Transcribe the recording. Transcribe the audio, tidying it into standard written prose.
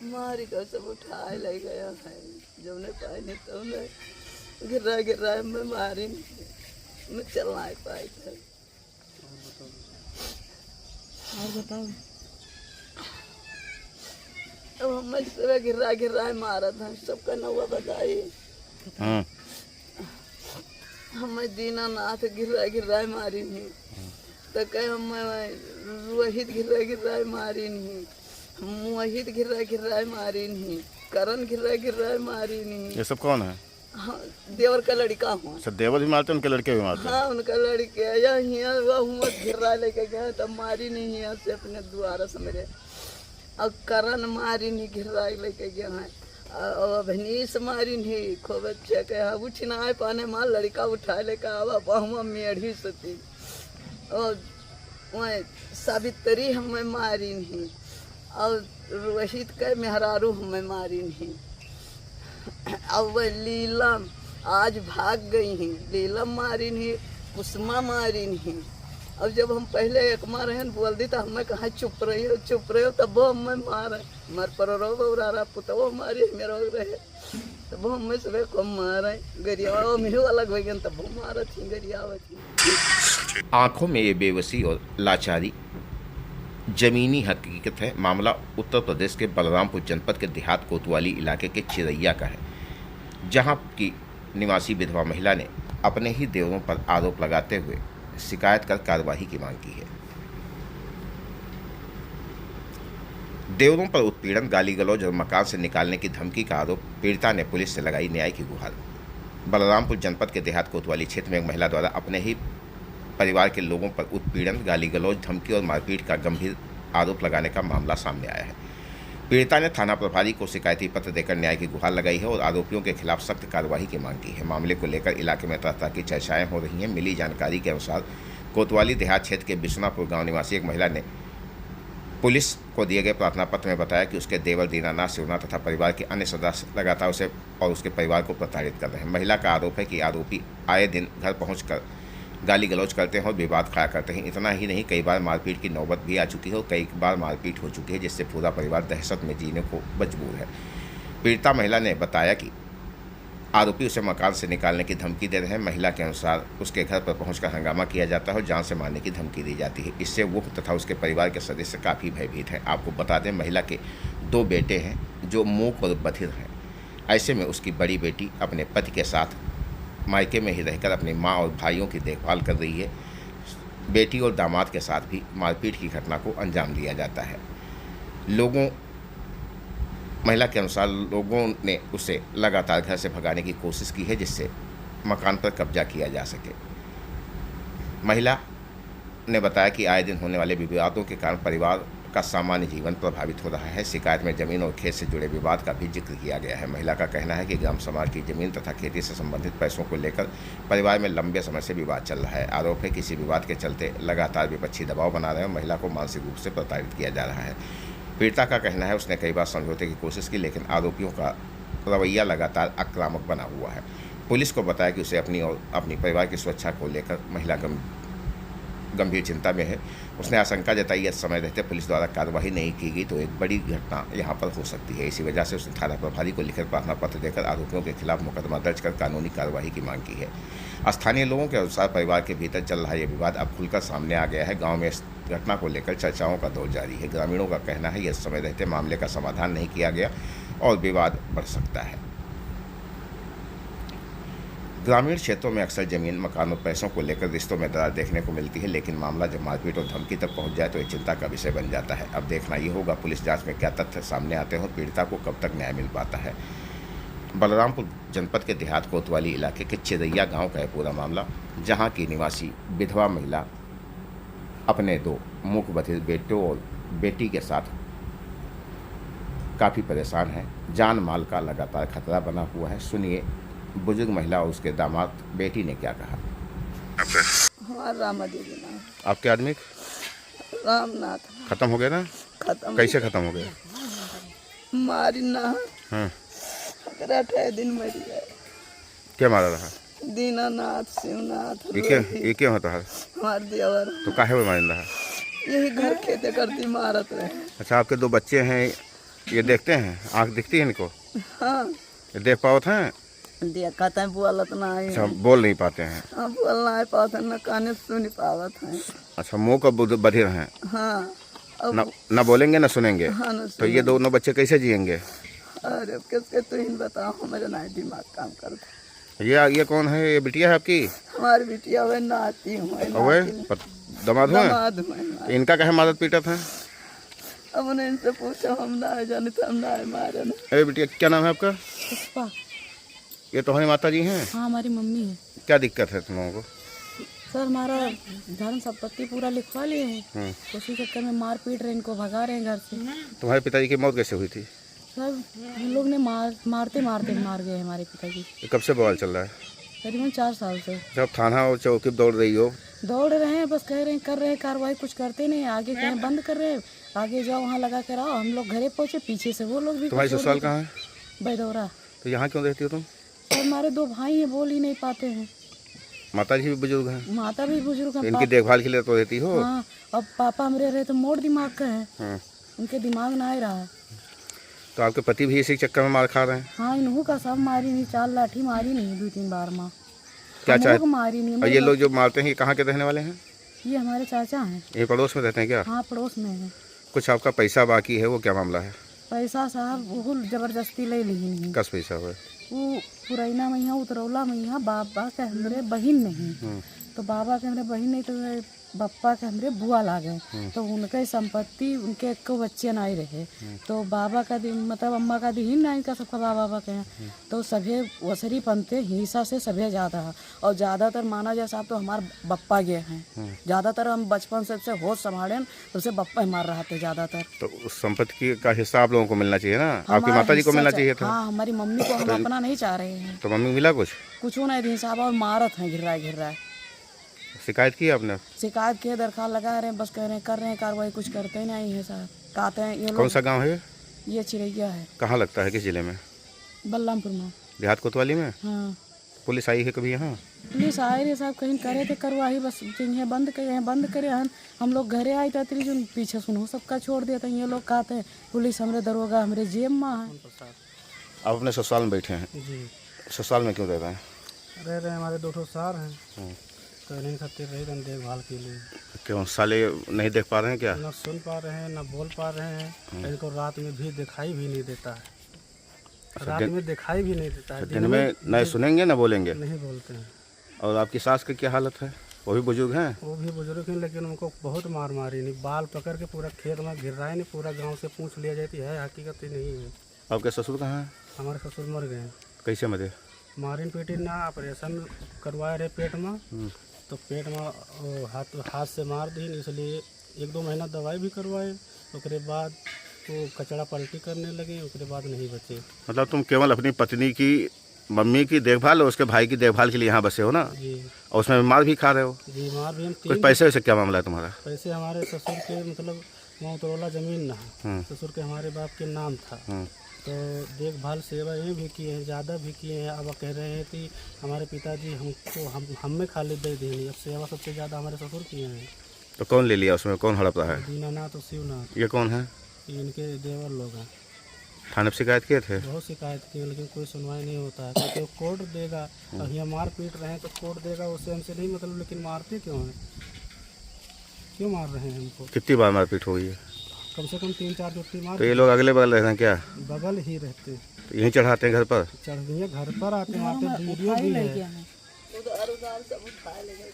मारी का सब उठाए ले गया है, जब ने पाए नहीं तो ने गिरा मैं मारी नहीं, मैं चल नहीं पाई था। और बताओ। अब हम सब गिरा मारा था, सबका नवा बताई। हम दीनानाथ गिरा मारी नहीं तो कहे हम रोहित गिरा मारी नहीं, मोहित गिरा मारी नहीं, करण गिरा मारी नहीं। ये सब कौन है? हाँ, देवर का लड़का हूँ। अच्छा, देवर भी मारते हैं, उनके लड़के भी मारते हैं? हाँ, उनका लड़के यहाँ वह घिरा लेके गए तब मारी नहीं यहाँ से अपने द्वारा से मेरे, और करण मारी नहीं घिरा लेके गया है, और अभनीस मारी नहीं खूब अच्छे के उठ ना पाने माँ लड़का उठा लेकर आवा बहुमा मेढ़ी सती, और वह सावित्री हमें मारी नहीं, और रोहित के मेहरारू हमें मारी नहीं। अब वह लीलम आज भाग गई हैं, लीलम मारी नहीं, कुसुमा मारी नहीं। अब जब हम पहले एक मारे हैं बोल दी तो हमें कहा चुप रही हो, तब वो हमें मारे मार पर रो पुतवा मारी मेरा रहे, तब वो हमें सब को मारे गरिया मिलू अलग हो गए, तब वो मारा थी गरिया थी। आंखों में ये बेबसी और लाचारी जमीनी हकीकत है। मामला उत्तर प्रदेश के बलरामपुर जनपद के देहात कोतवाली इलाके के चिरैया का है, जहां की निवासी विधवा महिला ने अपने ही देवरों पर आरोप लगाते हुए शिकायत कर कार्रवाई की मांग की है। देवरों पर उत्पीड़न, गाली गलौज और मकान से निकालने की धमकी का आरोप पीड़िता ने पुलिस से लगाई न्याय की गुहार। बलरामपुर जनपद के देहात कोतवाली क्षेत्र में एक महिला द्वारा अपने ही परिवार के लोगों पर उत्पीड़न, गाली गलौज, धमकी और मारपीट का गंभीर आरोप लगाने का मामला सामने आया है। पीड़िता ने थाना प्रभारी को शिकायती पत्र देकर न्याय की गुहार लगाई है और आरोपियों के खिलाफ सख्त कार्रवाई की मांग की है। मामले को लेकर इलाके में तरह तरह की चर्चाएं हो रही हैं। मिली जानकारी के अनुसार कोतवाली देहात क्षेत्र के बिश्नापुर गांव निवासी एक महिला ने पुलिस को दिए गए प्रार्थना पत्र में बताया कि उसके देवर दीनानाथ शिवनाथ तथा परिवार के अन्य सदस्य लगातार उसे और उसके परिवार को प्रताड़ित कर रहे हैं। महिला का आरोप है कि आरोपी आए दिन घर पहुँचकर गाली गलौज करते हैं और विवाद खड़ा करते हैं। इतना ही नहीं, कई बार मारपीट की नौबत भी आ चुकी है और कई बार मारपीट हो चुकी है, जिससे पूरा परिवार दहशत में जीने को मजबूर है। पीड़िता महिला ने बताया कि आरोपी उसे मकान से निकालने की धमकी दे रहे हैं। महिला के अनुसार उसके घर पर पहुंचकर हंगामा किया जाता है और जान से मारने की धमकी दी जाती है। इससे वो तथा उसके परिवार के सदस्य काफ़ी भयभीत हैं। आपको बता दें, महिला के 2 बेटे हैं जो मूक और बधिर हैं। ऐसे में उसकी बड़ी बेटी अपने पति के साथ मायके में ही रहकर अपनी माँ और भाइयों की देखभाल कर रही है। बेटी और दामाद के साथ भी मारपीट की घटना को अंजाम दिया जाता है। महिला के अनुसार लोगों ने उसे लगातार घर से भगाने की कोशिश की है, जिससे मकान पर कब्जा किया जा सके। महिला ने बताया कि आए दिन होने वाले विवादों के कारण परिवार का सामान्य जीवन प्रभावित हो रहा है। शिकायत में जमीन और खेत से जुड़े विवाद का भी जिक्र किया गया है। महिला का कहना है कि ग्राम समाज की जमीन तथा खेती से संबंधित पैसों को लेकर परिवार में लंबे समय से विवाद चल रहा है। आरोप है कि इसी विवाद के चलते लगातार विपक्षी दबाव बना रहे हैं और महिला को मानसिक रूप से प्रताड़ित किया जा रहा है। पीड़िता का कहना है उसने कई बार समझौते की कोशिश की, लेकिन आरोपियों का रवैया लगातार आक्रामक बना हुआ है। पुलिस को बताया कि उसे अपनी और अपनी परिवार की सुरक्षा को लेकर महिला गंभीर चिंता में है। उसने आशंका जताई यदि समय रहते पुलिस द्वारा कार्रवाई नहीं की गई तो एक बड़ी घटना यहां पर हो सकती है। इसी वजह से उसने थाना प्रभारी को लिखित प्रार्थना पत्र देकर आरोपियों के खिलाफ मुकदमा दर्ज कर कानूनी कार्रवाई की मांग की है। स्थानीय लोगों के अनुसार परिवार के भीतर चल रहा यह विवाद अब खुलकर सामने आ गया है। गाँव में इस घटना को लेकर चर्चाओं का दौर जारी है। ग्रामीणों का कहना है यदि समय रहते मामले का समाधान नहीं किया गया और विवाद बढ़ सकता है। ग्रामीण क्षेत्रों में अक्सर जमीन, मकान और पैसों को लेकर रिश्तों में दरार देखने को मिलती है, लेकिन मामला जब मारपीट और धमकी तक पहुंच जाए तो ये चिंता का विषय बन जाता है। अब देखना ये होगा पुलिस जांच में क्या तथ्य सामने आते हैं और पीड़िता को कब तक न्याय मिल पाता है। बलरामपुर जनपद के देहात कोतवाली इलाके के चिरैया गाँव का है पूरा मामला, जहाँ की निवासी विधवा महिला अपने 2 मूक बधिर बेटों और बेटी के साथ काफ़ी परेशान है। जान माल का लगातार खतरा बना हुआ है। सुनिए बुजुर्ग महिला और उसके दामाद बेटी ने क्या कहा। हमारा रामा देवी नाम। आपके आदमी रामनाथ खत्म हो गया ना? खत्म। कैसे खत्म हो गया? मारी ना। हाँ, 18 दिन मर गए। क्या मारा रहा? दीनानाथ शिवनाथ। ये क्यों होता है? हमारे देवर तो काहे वो मार रहा? यही घर खेते करती मारत रहे। अच्छा, आपके 2 बच्चे हैं, ये देखते हैं, आँख दिखती है इनको? हाँ ये देख पावत हैं? देखा था बोलत ना है। अच्छा, बोल नहीं पाते हैं। हाँ बोलना है पावत है, न काने सुन पावत है। अच्छा, मुंह का बधिर हैं, हाँ अब न बोलेंगे न सुनेंगे। हाँ न तो ये दोनों बच्चे कैसे जिएंगे? अरे किसके तुम ही बताओ, हमारे ना दिमाग काम करता। ये कौन है? ये बिटिया है आपकी? हमारी बिटिया वह नाती हूँ अवे दमाद हुए? दामाद हुए। इनका कहे मारत पीटत है? अब उन्हें इनसे पूछो, हम ना जाने तो हम ना मारे ना। अरे बिटिया, क्या नाम है आपका? पुष्पा। ये तुम्हारी माता जी हैं? हाँ हमारी मम्मी है। क्या दिक्कत है तुम लोगों को? सर हमारा धर्म संपत्ति पूरा लिखवा लिए हैं, उसी चक्कर में मार पीट रहे, इनको भगा रहे हैं घर से। तुम्हारे पिताजी की मौत कैसे हुई थी? सर हम लोग ने मारते मारते मार गए हमारे पिताजी। ये कब से बवाल चल रहा है? करीबन 4 साल से जब थाना और चौकी दौड़ रही हो? दौड़ रहे हैं, बस कह रहे हैं कर रहे हैं कार्रवाई, कुछ करते नहीं। आगे कहीं बंद कर रहे हैं, आगे जाओ वहाँ लगा कर आओ। हम लोग घरे पहुँचे, पीछे से वो लोग भी। तुम्हारी ससुराल कहाँ है? बैदौरा। तो यहाँ क्यों रहती हो तुम? सर हमारे 2 भाई हैं, बोल ही नहीं पाते हैं। माता जी भी बुजुर्ग हैं? माता भी बुजुर्ग हैं। इनकी देखभाल के लिए तो रहती हो? हाँ, अब पापा हमारे रहे तो मोड़ दिमाग का है, हाँ। उनके दिमाग ना ही रहा है। तो आपके पति भी इसी चक्कर में मार खा रहे हैं? हाँ इन्हों का सब मारी नहीं, 4 लाठी मारी नहीं, 2-3 बार माँ। क्या चाहे? मारी नहीं। और ये लोग जो मारते हैं ये कहाँ के रहने वाले हैं? ये हमारे चाचा हैं। ये पड़ोस में रहते हैं क्या? हाँ पड़ोस में है। कुछ आपका पैसा बाकी है, वो क्या मामला है? पैसा साहब वो जबरदस्ती ले ली नहीं। कस पैसा हुआ? वो पुरैना मैया उतरौला मैया बाबा के हमरे बहन नहीं, तो बाबा के हमरे बहन नहीं तो बप्पा के हमरे बुआ ला गए, तो उनके संपत्ति उनके एक बच्चे नहीं रहे, तो बाबा का मतलब अम्मा का दीन नहीं का सबका बाबा के हैं, तो सभी वसरी पंते हिस्सा से सभी ज़्यादा है। और ज़्यादातर माना जाए साहब तो हमारे बप्पा गए हैं, ज़्यादातर हम बचपन से होश संभाले तो उसे बप्पा ही मार रहा थे ज़्यादातर। तो उस संपत्ति का हिस्सा आप लोगों को मिलना चाहिए ना? आपकी माता जी को मिलना चाहिए था। हाँ हमारी मम्मी को हम अपना नहीं चाह रहे हैं। तो मम्मी मिला कुछ? कुछ नहीं दी साहब, और मारत है, घिर रहा है। शिकायत की आपने? शिकायत की, दरखास्त लगा रहे हैं, बस कह रहे हैं कर रहे हैं कार्रवाई, कुछ करते नहीं है साहब। कहते हैं ये कौन लोग। सा गांव है ये चिरैया है। कहाँ लगता है, किस जिले में? बलरामपुर में। देहात कोतवाली में? हाँ पुलिस आई है कभी यहाँ? पुलिस आए रहे साहब, कहीं करे थे कार्रवाई, बस जिन्हें बंद करे हैं। हम लोग घरे आए थे जो पीछे सुनो सबका छोड़ दिया था। ये लोग कहते हैं पुलिस हमरे दरोगा हमरे जेब में है। आप अपने ससुराल में बैठे हैं? जी ससुराल में क्यों रह रहे हैं? रह रहे हमारे 2 सार हैं, तो नहीं खातिर रहे हम देखभाल के लिए। क्यों साले नहीं देख पा रहे हैं क्या? न सुन पा रहे हैं, न बोल पा रहे हैं। इनको रात में भी दिखाई भी नहीं देता है, रात में दिखाई भी नहीं देता है। दिन में न सुनेंगे न बोलेंगे? नहीं बोलते हैं। और आपकी सास की क्या हालत है? वो भी बुजुर्ग हैं? वो भी बुजुर्ग हैं, लेकिन उनको बहुत मार मारी नहीं, बाल पकड़ के पूरा खेत में गिर रहा है नहीं, पूरा गांव से पूछ लिया जाती है, हकीकत ही नहीं है। आपके ससुर कहाँ हैं? हमारे ससुर मर गए हैं। कैसे मरे? मारिन पीटी ना, ऑपरेशन करवाए रहे पेट में, तो पेट में हाथ से मार दी, इसलिए 1-2 महीना दवाई भी करवाए। उसके बाद वो कचड़ा पलटी करने लगे, उसके बाद नहीं बचे। मतलब तुम केवल अपनी पत्नी की मम्मी की देखभाल और उसके भाई की देखभाल के लिए यहाँ बसे हो ना? जी और उसमें मार भी खा रहे हो? जी मार भी हम कुछ पैसे वैसे क्या मामला है तुम्हारा? पैसे हमारे ससुर के मतलब मौतरोला ज़मीन ना, ससुर के हमारे बाप के नाम था, तो देखभाल सेवाएं भी किए हैं, ज़्यादा भी किए हैं। अब कह रहे हैं कि हमारे पिताजी हमको हम में खाली दे देंगे, अब सेवा सबसे ज़्यादा हमारे ससुर किए हैं। तो कौन ले लिया उसमें, कौन हड़प रहा है? दीनानाथ और शिवनाथ, ये कौन है? ये इनके देवर लोग हैं। थाने पर शिकायत किए थे? बहुत शिकायत की, लेकिन कोई सुनवाई नहीं होता है, क्योंकि वो कोर्ट देगा। अब यहाँ मार पीट रहे हैं तो कोर्ट देगा, उससे हमसे नहीं मतलब, लेकिन मारते क्यों हैं, क्यों मार रहे हैं हमको? कितनी बार मारपीट हो गई है? कम से कम 3-4 जुट्टी मार। तो ये लोग अगले बगल रहते हैं क्या? बगल ही रहते, तो यहीं चढ़ाते हैं घर पर? चढ़ गए घर पर आते वीडियो भी है। उधार सब उठा ले गए।